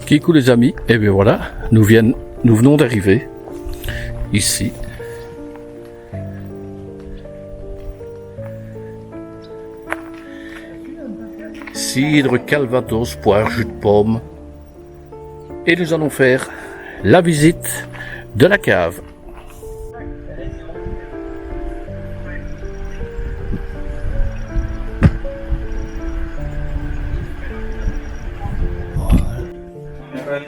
Kikou les amis, et bien voilà, nous venons d'arriver ici. Cidre, calvados, poire, jus de pomme. Et nous allons faire la visite de la cave.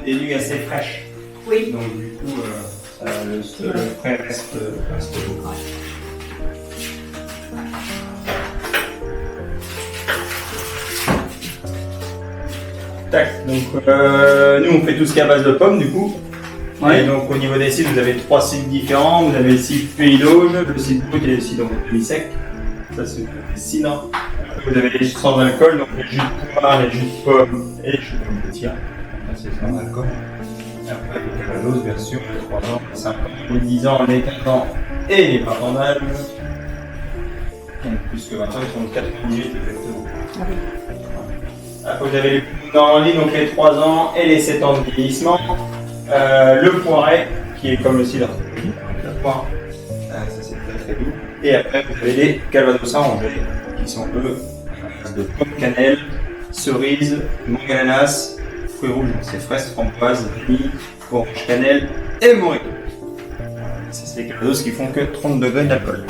Des nuits assez fraîches. Oui. Donc du coup, le frais reste beau. Tac, donc nous on fait tout ce qui est à base de pommes du coup. Ouais. Et donc au niveau des cidres, vous avez 3 cidres différents. Vous avez le cidre Pays d'Auge, le cidre brut et le cidre demi-sec. Ça c'est les cidres. Vous avez les sans alcool, donc les jus de poire, les jus de pomme et les jus de pomme de tir. C'est sans alcool. Et après les calvados, bien sûr, les 3 ans, les 5 ans, les 10 ans, les 15 ans et les 20 ans d'âge. Donc plus que 20 ans, ils sont de 98 exactement. Ah oui. Après vous avez les plus dans le lit, donc les 3 ans et les 7 ans de vieillissement. Le poiret, qui est comme le cidre, le poire, ça c'est très très doux. Et après vous avez les calvados arrangés, qui sont eux de pomme cannelle, cerise, mangue ananas, fruits rouges, c'est fraises, framboises, vanille, orange cannelle et morito. Ça c'est les calvados qui font que 30 degrés d'alcool.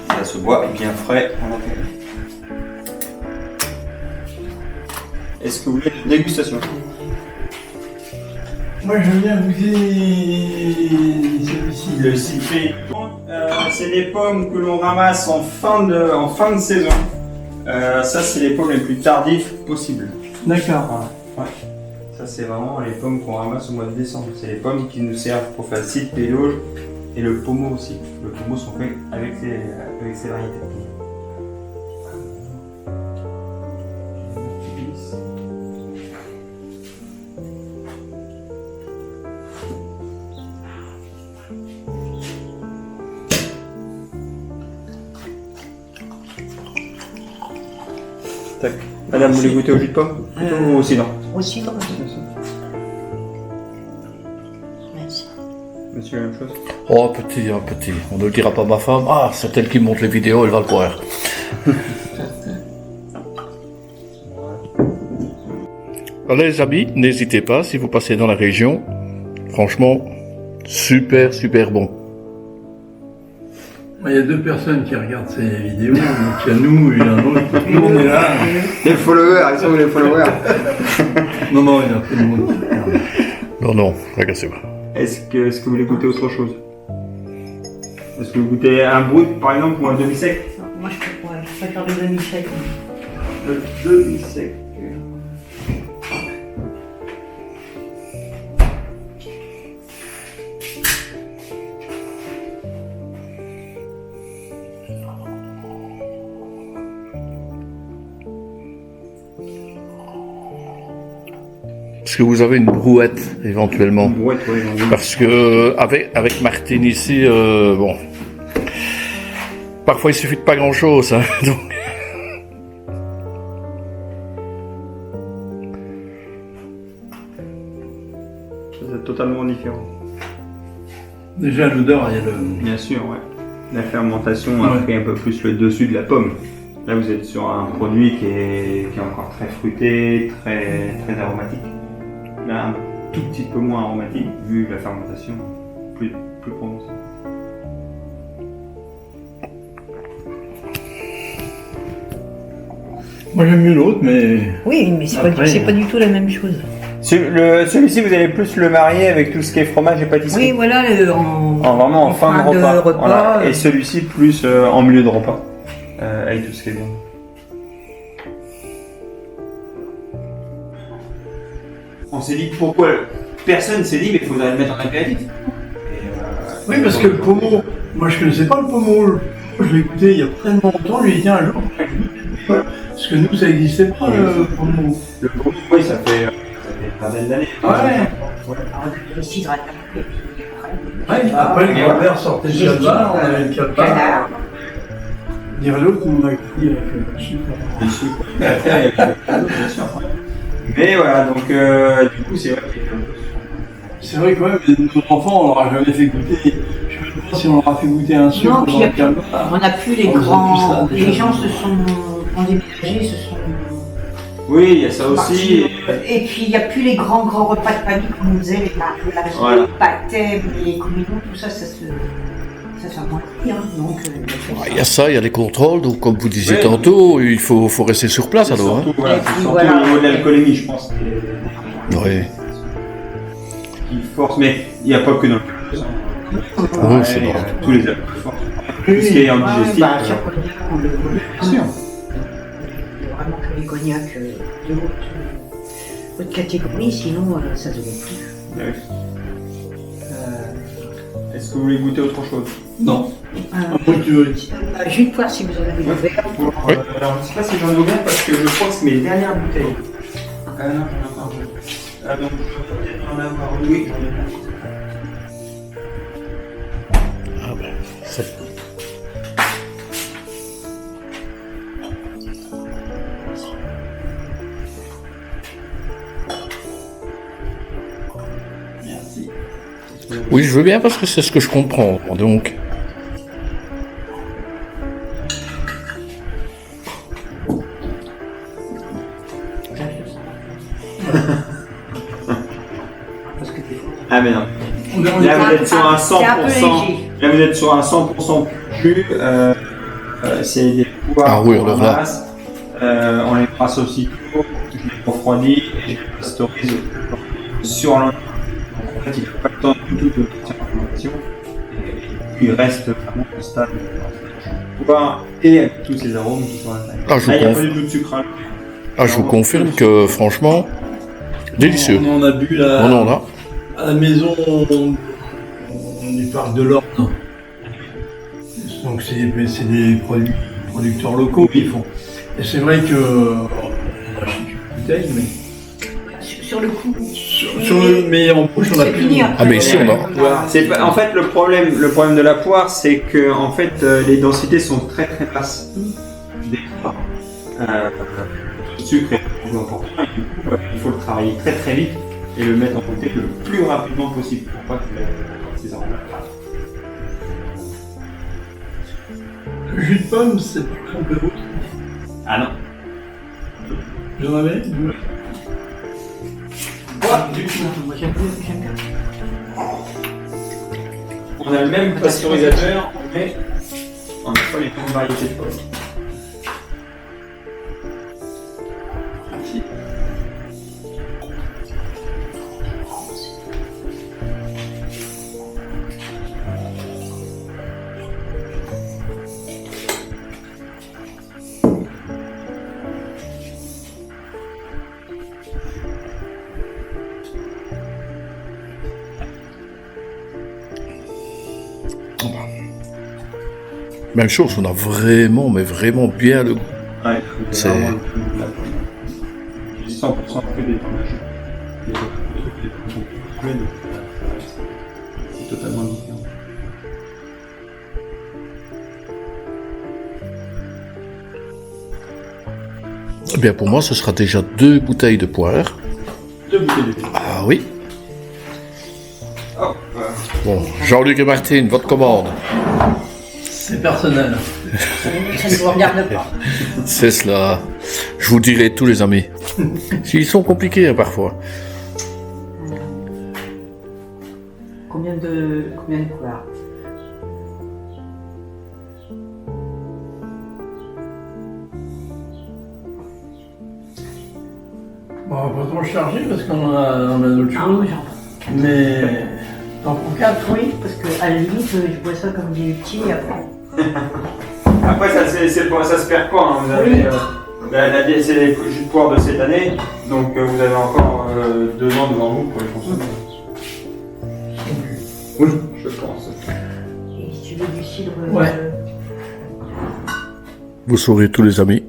Ça se boit bien frais en intérieur. Est-ce que vous voulez une dégustation? Moi j'aime bien goûter celui-ci. Le citré, c'est les pommes que l'on ramasse en fin de saison. Ça, c'est les pommes les plus tardives possibles. D'accord. Voilà. Ouais. Ça, c'est vraiment les pommes qu'on ramasse au mois de décembre. C'est les pommes qui nous servent pour faire le cidre Pays d'Auge et le pommeau aussi. Le pommeau sont faits avec ces variétés de pommes. Tac. Madame, vous voulez goûter au jus de pomme ou au cidre? Au cidre. Merci. Monsieur, la même chose? Oh petit, un petit, on ne le dira pas à ma femme. Ah, c'est elle qui monte les vidéos, elle va le croire. Allez les amis, n'hésitez pas si vous passez dans la région. Franchement, super bon. Il y a 2 personnes qui regardent ces vidéos, donc il y a nous et un autre. Nous on est là. Les followers, ils sont où les followers? Non, il y a tout le monde. Non, regardez-moi. Est-ce que vous voulez goûter autre chose? Est-ce que vous goûtez un brut par exemple ou un demi-sec? Moi je préfère le demi-sec. Le demi-sec. Est-ce que vous avez une brouette éventuellement? Une brouette, oui. Parce que avec Martine ici, bon, parfois il suffit de pas grand-chose. Hein, donc. C'est totalement différent. Déjà l'odeur, il y a le... Bien sûr, ouais. La fermentation a pris un peu plus le dessus de la pomme. Là, vous êtes sur un produit qui est encore très fruité, très aromatique. Là, un tout petit peu moins aromatique, vu la fermentation plus prononcée. Moi j'aime mieux l'autre, mais... Oui, mais c'est Après, pas du tout la même chose. Celui-ci, vous allez plus le marier avec tout ce qui est fromage et pâtisserie. Oui, voilà, Vraiment en fin de repas. Voilà. Et Et celui-ci plus en milieu de repas, avec tout ce qui est bien. On s'est dit pourquoi personne s'est dit mais il faudrait le mettre en apéritif. Oui, parce que le pommeau, moi je connaissais pas le pommeau. Je l'ai écouté il y a très longtemps, je lui ai dit un jour. Parce que nous ça n'existait pas le pommeau. Le pommeau, oui, ça fait une vingtaine d'années. le cidre. Après le grand-père sortait de calbar, on avait le calbar. Dire l'autre, on a écrit avec le sucre. Le sucre. Et après, il y a le bien sûr. Mais voilà, donc du coup, c'est vrai que. C'est vrai que ouais, mais nos enfants, on leur a jamais fait goûter. Je sais même pas si on leur a fait goûter un sucre Non, puis dans le calme. on n'a plus les On les a grands. plus ça, déjà. Les gens ont déménagé, se sont. Oui, il y a ça aussi. Et puis il n'y a plus les grands repas de famille qu'on nous faisait, Voilà. les pâtés, les communions, tout ça, ça se moins pris, hein. Donc, Il y a ça, il y a les contrôles, donc comme vous disiez Ouais. tantôt, il faut rester sur place alors. Surtout, voilà, Et c'est puis, surtout voilà. au niveau de l'alcoolémie, je pense, Oui, qui force. Mais il n'y a pas que dans le Oui, c'est vrai. tous les alcools forts. Tout ce qui est en digestif. bah, sur cognac, on le Bien sûr. vraiment que les cognacs de haute catégorie, sinon ça ne se vend plus. Ouais. Est-ce que vous voulez goûter autre chose? Non. Moi, tu veux. Jus de poire si vous en avez Ouais. ouvert. Oui. Alors, je ne sais pas si j'en ai ouvert parce que je crois que c'est mes dernières bouteilles. Non, j'en ai encore deux. Donc, je peux peut-être en avoir une. Oui, j'en ai une. Ah ben, c'est- Merci. Oui, je veux bien parce que c'est ce que je comprends. Donc, Ah, mais non. On Là, vous êtes sur un C'est un peu 100%. léger. Là, vous êtes sur un 100% jus. C'est des poires Ah oui, qu'on alors là. ramasse. On les brasse aussitôt, je les refroidis et je les pasteurise sur l'un. En fait, il ne faut pas le temps du tout de partir en fermentation. Et il reste vraiment au stade de poire et avec tous ces arômes qui sont à l'intérieur. Ah, je Là, il n'y a conf- pas du tout de sucre. je vous confirme que franchement, délicieux. On en a bu là. Non, non, là. À la maison du parc de l'Orne. Donc c'est des producteurs locaux qui font. Et c'est vrai que on achète une bouteille, mais Sur le coup. mais en bouche on a C'est plus. fini après. Ah, mais ici, on a- C'est pas- en fait, le problème de la poire, c'est que en fait, les densités sont très très basses. Des poires. Le sucre est plus important et du coup, il faut le travailler très très vite et le mettre en bouteille le plus rapidement possible pour pas que ces arômes. Le jus de pomme, c'est pas un peu autre. Ah non. J'en avais. Moi j'aime bien. On a le même pasteurisateur, mais on n'a pas les mêmes variétés de pommes. Même chose, on a vraiment, mais vraiment bien le goût. Ouais, C'est- vraiment le coup de la pomme. J'ai 100% que des pommes. Les autres, des pommes sont plus crues, donc c'est totalement différent. Eh bien, pour moi, ce sera déjà 2 bouteilles de poire. 2 bouteilles de thé. Ah oui. Hop. Bon, Jean-Luc et Martine, votre commande. C'est personnel. Ça ne vous regarde pas. C'est cela. Je vous dirai tous les amis. Ils sont compliqués hein, parfois. Combien de poires? Bon, on va pas trop charger parce qu'on a d'autres Ah, choses. j'en Mais t'en prends 4. Oui, parce que à la limite, je bois ça comme des petits et après. Après, ça se perd pas. Hein. Vous avez, Oui. c'est les jus de poire de cette année, donc vous avez encore 2 ans devant vous pour les consommer. Oui, je pense. Et si tu veux du cidre. Ouais. Vous saurez tous les amis.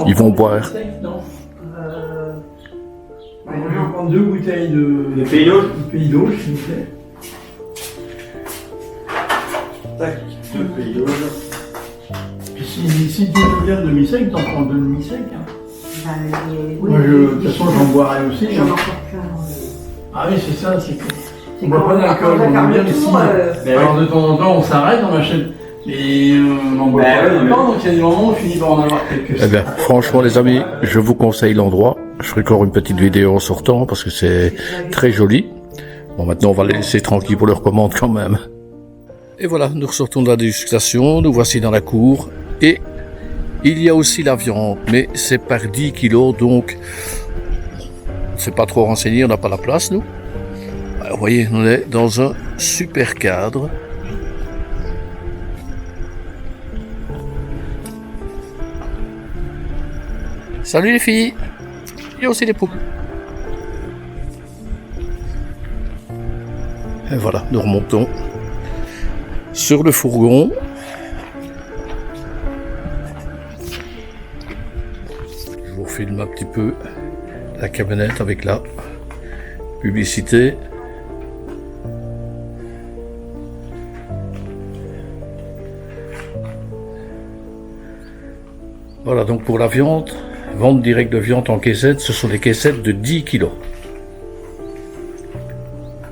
Ils vont boire. Non. euh, Je vais prendre 2 bouteilles de Pays d'Auge. Pays d'Auge, s'il vous plaît. Tac, 2 pays d'Auge. Puis si tu veux bien demi-sec, t'en prends 2 demi-secs. Hein. Oui, Moi, de toute façon, j'en boirais aussi. j'en Hein. ai encore plein. Ah oui, c'est ça, c'est que. C'est On boit pas d'alcool, quand on aime bien le les tour, signes. Alors de temps en temps, on s'arrête, on achète. Et on n'en boit Bah pas ouais, tout le mais- temps, donc il y a des moments où on finit par en avoir quelques. Eh bien, franchement, les amis, je vous conseille l'endroit. Je ferai encore une petite vidéo en sortant parce que c'est très joli. Bon, maintenant, on va les laisser tranquilles pour leur commande quand même. Et voilà, nous ressortons de la dégustation. Nous voici dans la cour. Et il y a aussi la viande, mais c'est par 10 kilos, donc c'est pas trop renseigné, on n'a pas la place, nous. Alors, vous voyez, on est dans un super cadre. Salut les filles. Il y a aussi des poules. Et voilà, nous remontons sur le fourgon. Je vous filme un petit peu la camionnette avec la publicité. Voilà donc pour la viande. Vente directe de viande en caissette, ce sont des caissettes de 10 kilos.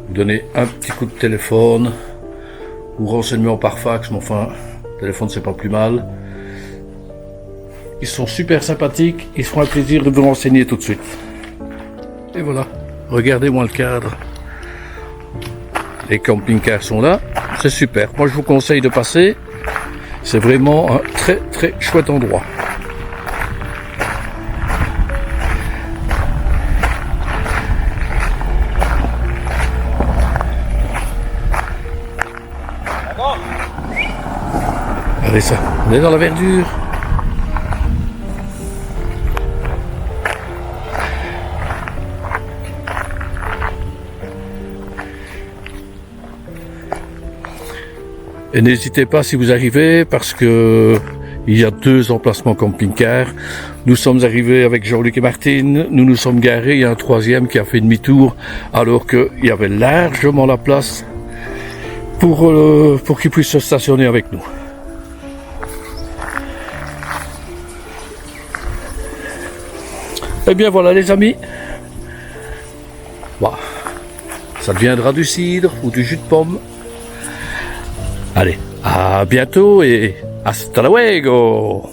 Vous donnez un petit coup de téléphone ou renseignement par fax, mais enfin, le téléphone c'est pas plus mal. Ils sont super sympathiques, ils feront un plaisir de vous renseigner tout de suite. Et voilà, regardez-moi le cadre. Les camping-cars sont là, c'est super. Moi je vous conseille de passer, c'est vraiment un très très chouette endroit. Regardez ça, on est dans la verdure. Et n'hésitez pas si vous arrivez, parce que il y a 2 emplacements camping-car. Nous sommes arrivés avec Jean-Luc et Martine, nous nous sommes garés, il y a un 3e qui a fait demi-tour, alors qu'il y avait largement la place pour qu'il puisse se stationner avec nous. Eh bien voilà les amis, bah, ça deviendra du cidre ou du jus de pomme. Allez, à bientôt et hasta luego!